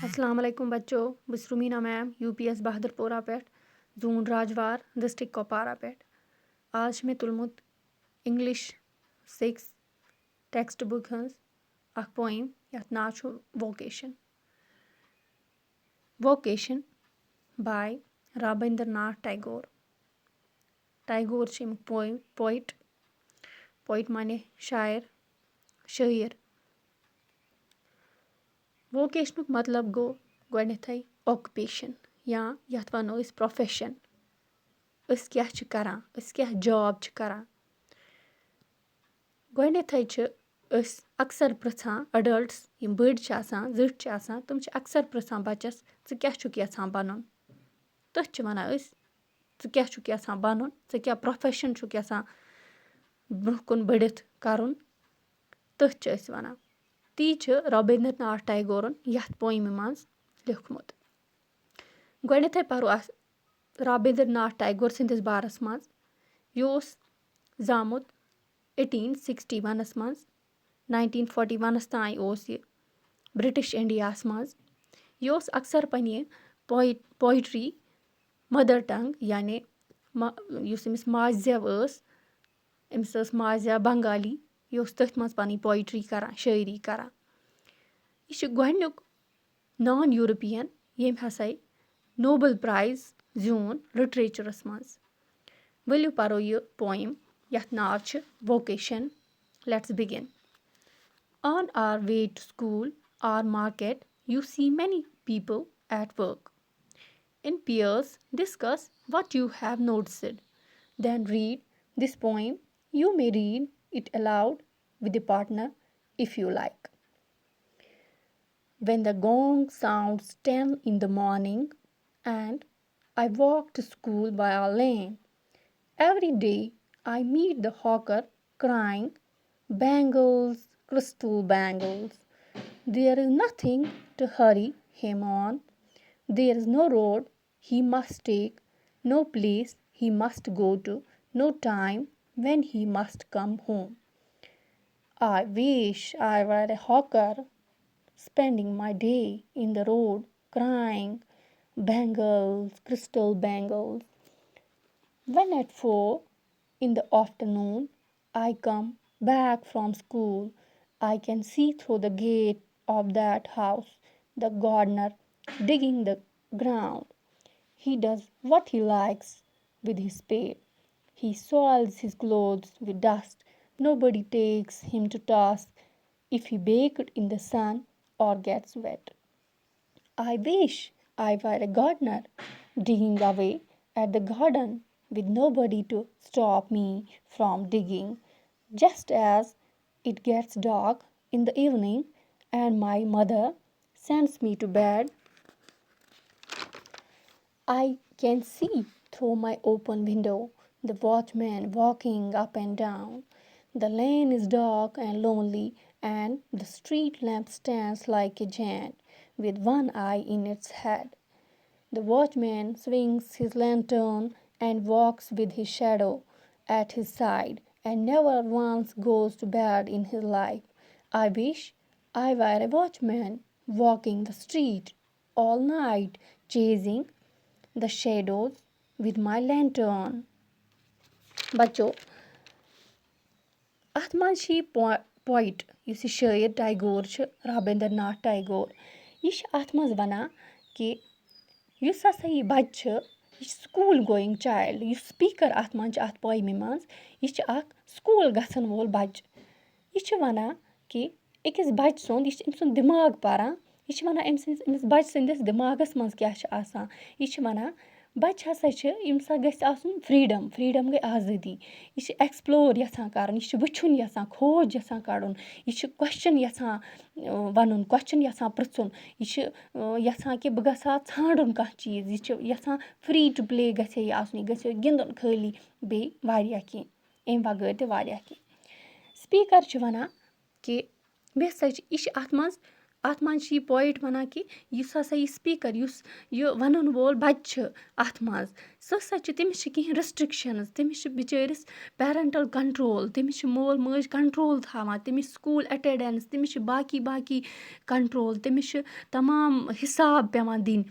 अस्सलाम वालेकुम बच्चों बस रुमीना मैम यूपीएस बहादुरपोरा पेट जून राजवार डिस्ट्रिक्ट कोपारा पेट आज मे तुलमुत इंग्लिश 6 टेक्स्ट बुक हंस अख पोइम यथ नाव छु वोकेशन वोकेशन बाय राबिंद्रनाथ टैगोर छ पोइट माने शायर शायर वोकेशनुक मतलब गो गोडनेथै ऑक्युपेशन या यथ वनो अस प्रोफेशन अस क्या छ करान अस क्या जॉब छ करान गोडनेथै छ अस अक्सर पृछान अडल्ट्स यम बड़ छ आसान जिठ छ आसान तुम छ अक्सर पृछान बच्चस ज क्या छुक यछान बनन तथ छ वनान अस ज क्या छुक यछान बनन ज क्या प्रोफेशन छुक यछान ब्रोह कुन बढ़ित करुन तथ छ अस वनान ती छ रबिंद्रनाथ टैगोरन यथ पोइम मज लिखमुत गोडनेथै परो अस रबिंद्रनाथ टैगोर सिंदिस बारस मज योस जामुत 1861 मज 1941 ताई ओस ये ब्रिटिश इंडियास मज योस अक्सर पन्ने पोइट्री मदर टंग यानी युस अमिस माज जेव अमिस माज जेव बंगाली योस तथ मज पनी पोइट्री करान शायरी करान यह गोडनुक नॉन यूरोपियन येम हसा नोबल प्राइज जून लिटरेचरस मज वलियो परो ये पोइम यथ नाव छ vocation let's begin On our way to school or market, you see many people at work. In peers, discuss what you have noticed. Then read this poem. You may read it aloud with a partner if you like. When the gong sounds 10 in the morning and I walk to school by a lane, every day I meet the hawker crying, "Bangles, crystal bangles." There is nothing to hurry him on. There is no road he must take, no place he must go to, no time when he must come home. I wish I were a hawker, spending my day in the road crying, "Bangles, crystal bangles." When at 4 in the afternoon I come back from school, I can see through the gate of that house the gardener digging the ground. He does what he likes with his spade. He soils his clothes with dust. Nobody takes him to task if he baked in the sun or gets wet. I wish I were a gardener, digging away at the garden with nobody to stop me from digging. Just as it gets dark in the evening and my mother sends me to bed, I can see through my open window the watchman walking up and down. The lane is dark and lonely, and the street lamp stands like a giant with one eye in its head. The watchman swings his lantern and walks with his shadow at his side and never once goes to bed in his life. I wish I were a watchman walking the street all night, chasing the shadows with my lantern. बच्चों अथ मज poet use शायर टैगोर रबिंद्रनाथ टैगोर यह अथ मज वनान कि use हसा यह बच्चे यह school going child use speaker अथ मज अथ पोइम मज यह अख स्कूल गसन वोल बच यह वनान कि अकिस बच सुंद यह अम सुंद दिमाग पारान यह वनान अमिस बच सिंदिस दिमागस मज क्या आसान यह वनान बच हसा यम सा गछ आसुन फ्रीडम गई आज़ादी यह एक्सप्लोर यछान करन यह वुछुन यछान खोज यछान कड़ुन यह क्वेश्चन यछान वनुन क्वेश्चन यछान पृछुन यह यछान कि बह गसा छांडुन कह चीज यह यछान फ्री टू प्ले गछे यह आसुन यह गछे गिंदुन खाली बे वारिया की एम बगैर ते वारिया की स्पीकर वनान कि बे हसा यह अथ मज اَتھ منٛز چھِ یہِ پویِٹ وَنان کہِ یُس ہَسا یہِ سپیٖکَر یُس یہِ وَنَن وول بَچہِ چھِ اَتھ منٛز سُہ ہَسا چھِ تٔمِس چھِ کینٛہہ رِسٹرٛکشَنٕز تٔمِس چھِ بِچٲرِس پیرَنٹَل کَنٹرول تٔمِس چھِ مول موج کَنٹرول تھاوان تٔمِس سکوٗل اٮ۪ٹٮ۪نڈٮ۪نٕس تٔمِس چھِ باقی کَنٹرول تٔمِس چھِ تمام حِساب پٮ۪وان دِنۍ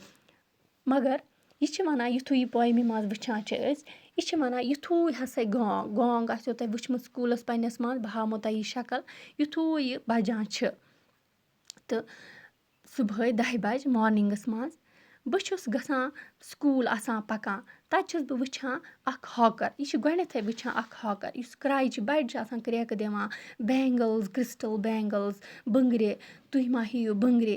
مگر یہِ چھِ وَنان یُتھُے یہِ پویمہِ منٛز وٕچھان چھِ أسۍ یہِ چھِ وَنان یُتھُے ہَسا گانٛگ آسیو تۄہہِ وٕچھمُت سکوٗلَس پنٛنِس منٛز بہٕ ہاومو تۄہہِ یہِ شکل یُتھُے یہِ بَجان چھِ تہٕ صُبحٲے 10 بَجہِ مارنِنٛگَس منٛز بہٕ چھُس گژھان سکوٗل آسان پَکان تَتہِ چھُس بہٕ وٕچھان اَکھ ہاکَر یہِ چھِ گۄڈنٮ۪تھٕے وٕچھان اَکھ ہاکَر یُس کرٛایہِ بَڑِ چھِ آسان کرٛٮ۪کہٕ دِوان بینٛگٕلز کِرٛسٹَل بینٛگٕلز بٕنٛگرِ تُہۍ ما ہیٚیِو بٕنٛگرِ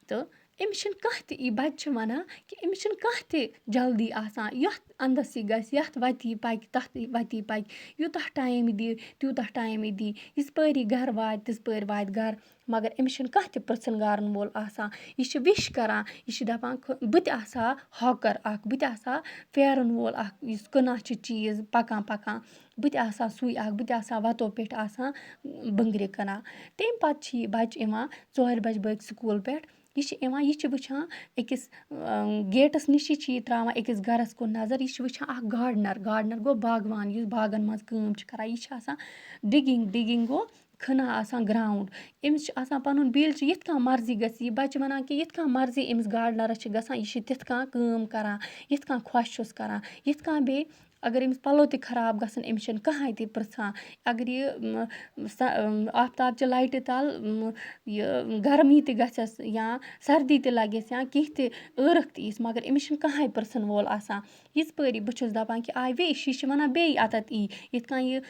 تہٕ أمِس چھِنہٕ کانٛہہ تہِ یہِ بَچہِ چھِ وَنان کہِ أمِس چھِنہٕ کانٛہہ تہِ جلدی آسان یَتھ اَندَس یہِ گژھِ یَتھ وَتہِ یہِ پَکہِ تَتھ وَتہِ یہِ پَکہِ یوٗتاہ ٹایم یہِ دِ تیوٗتاہ ٹایم یہِ دی یِژ پٲرۍ یہِ گَرٕ واتہِ تِژ پٲرۍ واتہِ گَرٕ مگر أمِس چھِنہٕ کانٛہہ تہِ پِرٛژھَن گارَن وول آسان یہِ چھِ وِش کَران یہِ چھِ دَپان بہٕ تہِ آسہٕ ہا ہاکَر اَکھ بہٕ تہِ آسہٕ ہا پھیرَن وول اَکھ یُس کٕنان چھِ چیٖز پَکان بہٕ تہِ آسہٕ ہا سُے اَکھ بہٕ تہِ آسہٕ ہا وَتو پٮ۪ٹھ آسان بٕنٛگرِ کٕنان تمہِ پَتہٕ چھِ یہِ بَچہِ یِوان 4 بَجہِ بٲگۍ سکوٗل پٮ۪ٹھ یہِ چھِ یِوان یہِ چھِ وٕچھان أکِس گیٹَس نِشی چھِ یہِ ترٛاوان أکِس گَرَس کُن نظر یہِ چھِ وٕچھان اَکھ گاڈنَر گوٚو باغوان یُس باغَن منٛز کٲم چھِ کَران یہِ چھِ آسان ڈِگِنٛگ گوٚو کھنان آسان گرٛاوُنٛڈ أمِس چھِ آسان پَنُن بِل چھِ یِتھ کٔنۍ مرضی گژھِ یہِ بَچہِ وَنان کہِ یِتھ کٔنۍ مرضی أمِس گاڈنَرَس چھِ گژھان یہِ چھِ تِتھ کٔنۍ کٲم کَران یِتھ کٔنۍ خۄش چھُس کَران یِتھ کٔنۍ بیٚیہِ اگر أمِس پَلو تہِ خراب گژھن أمِس چھِنہٕ کٕہٕنۍ تہِ پِرٛژھان اگر یہِ آفتابچہِ لایٹہِ تَل یہِ گرمی تہِ گژھٮ۪س یا سردی تہِ لَگٮ۪س یا کینٛہہ تہِ ٲرَکھ تہِ ییٖس مگر أمِس چھِنہٕ کٕہٕنۍ پِرٛژھَن وول آسان یِژ پٲری بہٕ چھُس دَپان کہِ آے وِش یہِ چھِ وَنان بیٚیہِ اَتَتھ یی یِتھ کٔنۍ یہِ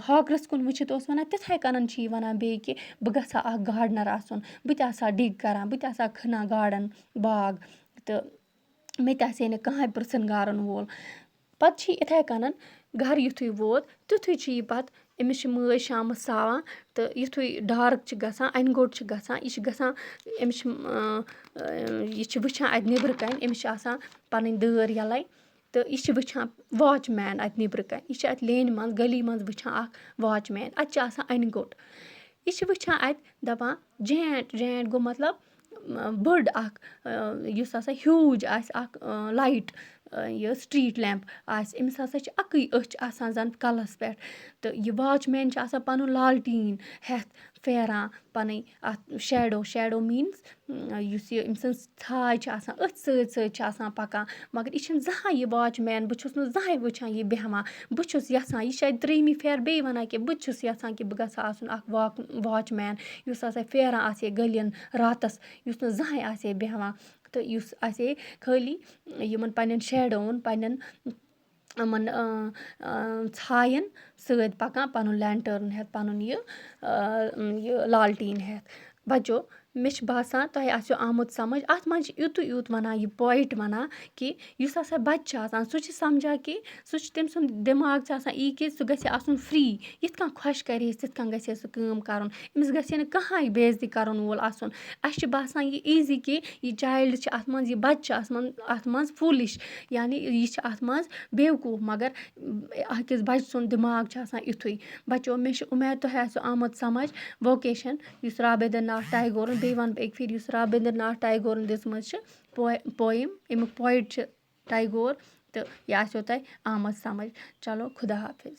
ہاکرَس کُن وٕچھِتھ اوس وَنان تِتھَے کَنَن چھِ یہِ وَنان بیٚیہِ کہِ بہٕ گژھٕ ہا اَکھ گاڈنَر آسُن بہٕ تہِ آسہٕ ہا ڈِگ کَران بہٕ تہِ آسہٕ ہا کھنان گاڈَن باغ تہٕ مےٚ تہِ آسہِ ہے نہٕ کٕہٕنۍ پِرٛژھَن گارَن وول پَتہٕ چھِ یہِ اِتھَے کَنَن گَرٕ یُتھُے ووت تیُتھُے چھِ یہِ پَتہٕ أمِس چھِ مٲج شامَس ساوان تہٕ یُتھُے ڈارٕک چھِ گژھان اَنہِ گوٚٹ چھِ گژھان یہِ چھِ گژھان أمِس چھِ یہِ چھِ وٕچھان اَتہِ نیٚبرٕ کَنۍ أمِس چھِ آسان پَنٕنۍ دٲر یَلَے تہٕ یہِ چھِ وٕچھان واچ مین اَتہِ نیٚبرٕ کَنۍ یہِ چھِ اَتہِ لینہِ منٛز گٔلی منٛز وٕچھان اَکھ واچ مین اَتہِ چھِ آسان اَنہِ گوٚٹ یہِ چھِ وٕچھان اَتہِ دَپان جینٛٹ گوٚو مطلب بٔڑ اَکھ یُس ہَسا ہیوٗج آسہِ اَکھ لایٹ یہِ سٹریٖٹ لیمپ آسہِ أمِس ہَسا چھِ اَکٕے أچھ آسان زَن کَلَس پٮ۪ٹھ تہٕ یہِ واچ مین چھِ آسان پَنُن لالٹیٖن ہٮ۪تھ پھیران پَنٕنۍ اَتھ شیڈو میٖنٕز یُس یہِ أمۍ سٕنٛز ژھاے چھِ آسان أتھۍ سۭتۍ چھِ آسان پَکان مگر یہِ چھِنہٕ زٕہٕنۍ یہِ واچ مین بہٕ چھُس نہٕ زٕہٕنۍ وٕچھان یہِ بیٚہوان بہٕ چھُس یَژھان یہِ چھِ اَتہِ ترٛیٚیِمہِ پھیرٕ بیٚیہِ وَنان کہِ بہٕ تہِ چھُس یَژھان کہِ بہٕ گژھٕ ہا آسُن اَکھ واچ مین یُس ہَسا پھیران آسہِ ہے گٔلیَن راتَس یُس نہٕ زٕہٕنۍ آسہِ ہے بیٚہوان تہٕ یُس آسہِ ہے خٲلی یِمَن پنٛنٮ۪ن شیڈووَن پنٛنٮ۪ن یِمَن ژھایَن سۭتۍ پَکان پَنُن لینٹٲرٕن ہٮ۪تھ پَنُن یہِ لالٹیٖن ہٮ۪تھ بَچو مےٚ چھِ باسان تۄہہِ آسیو آمُت سَمٕجھ اَتھ منٛز چھِ یُتُے وَنان یہِ پویِٹ وَنان کہِ یُس ہَسا بَچہِ چھِ آسان سُہ چھِ سَمجھان کہِ سُہ چھِ تٔمۍ سُنٛد دٮ۪ماغ چھِ آسان یی کہِ سُہ گژھِ ہے آسُن فِرٛی یِتھ کٔنۍ خۄش کَرِ ہے تِتھ کٔنۍ گژھِ ہے سُہ کٲم کَرُن أمِس گژھِ ہے نہٕ کٕہٕنۍ بے عزتی کَرُن وول آسُن اَسہِ چھِ باسان یہِ ایٖزی کہِ یہِ چایلڈ چھِ اَتھ منٛز یہِ بَچہِ چھِ اَتھ منٛز فوٗلِش یعنی یہِ چھِ اَتھ منٛز بیوقوٗف مگر أکِس بَچہِ سُنٛد دِماغ چھُ آسان یُتھُے بَچو مےٚ چھِ اُمید تۄہہِ آسیو آمُت سَمٕجھ ووکیشَن یُس رابِندر ناتھ ٹیگورَن بیٚیہِ وَنہٕ بہٕ اَکہِ پھِرِ یُس رابِندر ناتھ ٹیگورَن دِژمٕژ چھِ پویِم اَمیُک پویِٹ چھِ ٹیگور تہٕ یہِ آسیو تۄہہِ آمٕژ سَمٕجھ چلو خُدا حافِظ